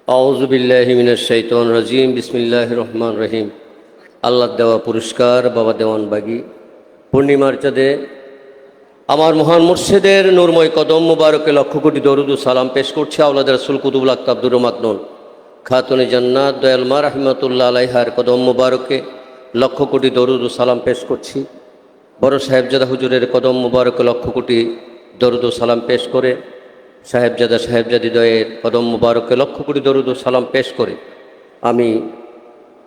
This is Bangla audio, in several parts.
আউযু বিল্লাহি মিনাশ শাইতানির রাজিম বিসমিল্লাহির রহমানির রহিম। আল্লাহর দেওয়া পুরস্কার বাবা দেওয়ানবাগী পূর্ণিমার চাঁদে আমার মহান মুর্শিদের নূরময় কদম মুবারকে লক্ষ কোটি দরুদ ও সালাম পেশ করছি। আওলাদ রাসূল কুতুবুল আকতাব দুর মাকনুন খাতুনে জান্নাত দয়াল মা রাহমাতুল্লাহ আলাইহার কদম মুবারকে লক্ষ কোটি দরুদ ও সালাম পেশ করছি। বড় সাহেবজাদা হুজুরের কদম মুবারকে লক্ষ কোটি দরুদ ও সালাম পেশ করে সাহেবজাদা সাহেবজাদিদ্বয়ের কদম মুবারকে লক্ষ কোটি দরুদ ও সালাম পেশ করে আমি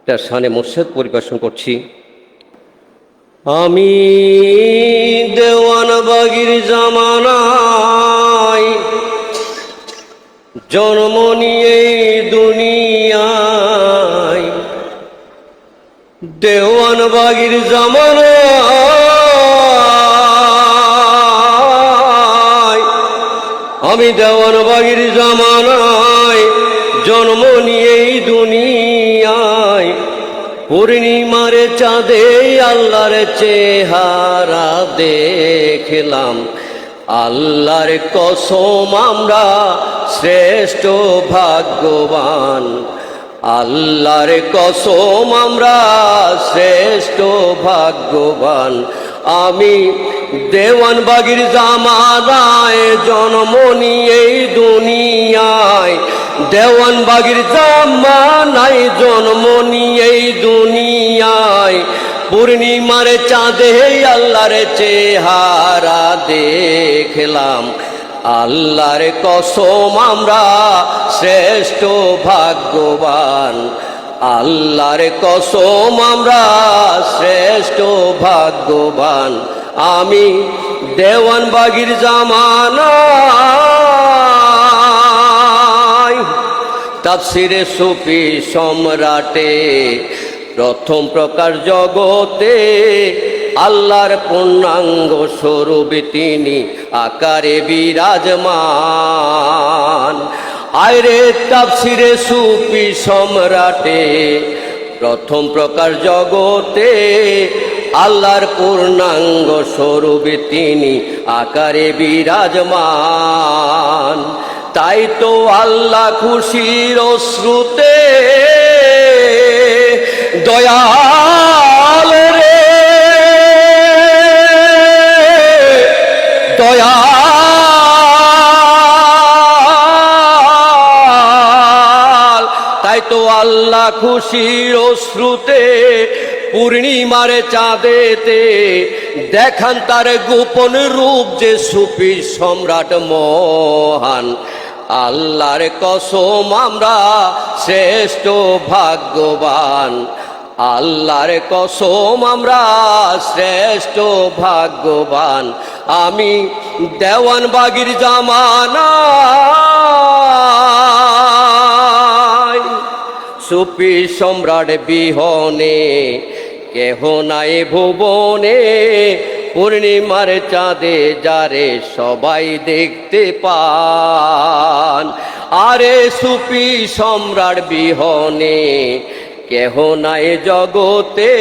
তার শানে মুর্শিদ পরিবেশন করছি। আমি দেওয়ানবাগীর জামানায় জন্ম নিয়ে দুনিয়ায়, দেওয়ানবাগীর জামানায়, আমি দেওয়ানবাগীর জামানায় জন্ম নিয়ে দুনিয়ায়, পূর্ণিমার চাঁদে আল্লাহর চেহারা দেখলাম। আল্লাহর কসম আমরা শ্রেষ্ঠ ভাগ্যবান, আল্লাহর কসম আমরা শ্রেষ্ঠ ভাগ্যবান। আমি দেওয়ানবাগীর জামানায় জন্ম নিয়ে দুনিয়ায়, দেওয়ানবাগীর জামানায় জন্ম নিয়ে দুনিয়ায়, পূর্ণিমার চাঁদে আল্লাহর চেহারা দেখলাম। আল্লাহর কসম আমরা শ্রেষ্ঠ ভাগ্যবান, আল্লাহর কসম আমরা শ্রেষ্ঠ ভাগ্যবান। আমি দেওয়ানবাগীর জামানায় তাফসিরে সুফি সম্রাটে প্রথম প্রকার জগতে আল্লাহর পূর্ণাঙ্গ স্বরূপ তিনি আকারে বিরাজমান। আয়রে তাফসিরে সুফি সম্রাটে প্রথম প্রকার জগতে আল্লাহর পূর্ণাঙ্গ স্বরূপ তিনি আকারে বিরাজমান। তাই তো আল্লাহ খুশির অশ্রুতে দয়াল রে দয়াল, তাই তো আল্লাহ খুশির অশ্রুতে পূর্ণিমার চাঁদেতে দেখান তার গোপন রূপ যে সুফি সম্রাট মহান। আল্লাহর কসম আমরা শ্রেষ্ঠ ভাগ্যবান, আল্লাহর কসম আমরা শ্রেষ্ঠ ভাগ্যবান। আমি দেওয়ানবাগীর জামানায় সুফি সম্রাট বিহনে কেহ নাই ভুবনে, পূর্ণিমার চাঁদে যারে সবাই দেখতে পান। আরে সুফি সম্রাট বিহনে কেহ নাই জগতে,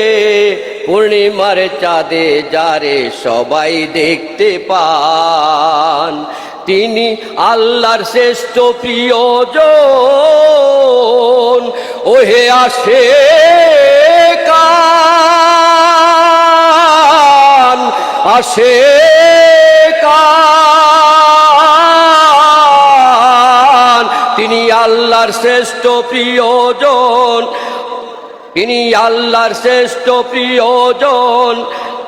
পূর্ণিমার চাঁদে যারে সবাই দেখতে পান। তিনি আল্লাহর শ্রেষ্ঠ প্রিয়জন, ওহে আসে কান আসে কান। তিনি আল্লাহর শ্রেষ্ঠ প্রিয়জন, তিনি আল্লাহর শ্রেষ্ঠ প্রিয়জন,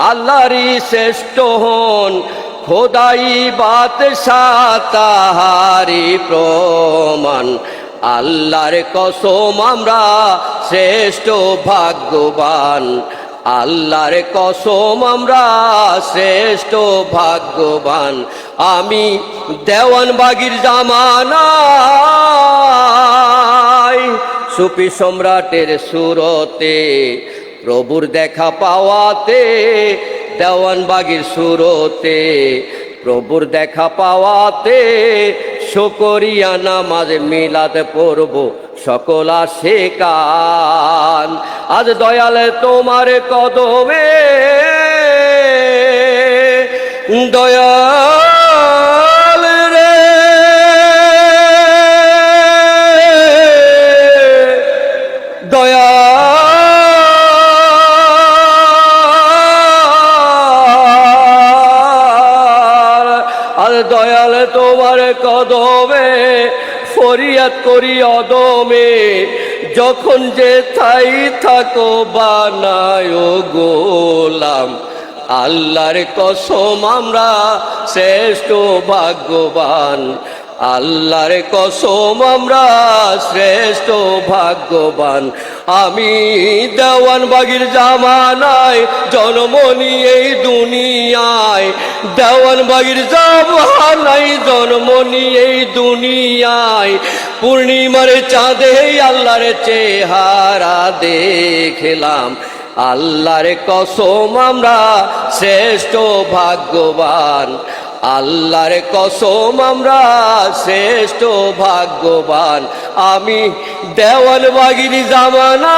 আল্লাহরই শ্রেষ্ঠ হন খোদাই বাদশাহ তাহারি প্রমাণ। আল্লাহর কসম আমরা শ্রেষ্ঠ ভাগ্যবান, আল্লাহর কসম আমরা শ্রেষ্ঠ ভাগ্যবান। আমি দেওয়ানবাগীর জামানায় সুফি সম্রাটের সুরতে প্রভুর দেখা পাওয়াতে, দেওয়ানবাগীর সুরতে প্রভুর দেখা পাওয়াতে, শুকরিয়া নামাজ মিলাদ পড়ব সকল আসে কান। আজ দয়ালে তোমার কদমে দয়াল রে দয়াল তোমার কদমে ফরিয়াদ করি অদমে, যখন যে ঠাই থাকো বানায় গোলাম। আল্লাহর কসম আমরা শ্রেষ্ঠ ভাগ্যবান, আল্লাহর কসম আমরা শ্রেষ্ঠ ভাগ্যবান। আমি দেওয়ানবাগির জামানায় জন্ম নিয়ে এই দুনিয়ায়, দেওয়ানবাগির জামানায় জন্ম নিয়ে এই দুনিয়ায়, পূর্ণিমার চাঁদে আল্লাহর চেহারা দেখলাম। আল্লাহর কসম আমরা শ্রেষ্ঠ ভাগ্যবান, আল্লাহর কসম আমরা শ্রেষ্ঠ ভাগ্যবান। আমি দেওয়ানবাগির জামানা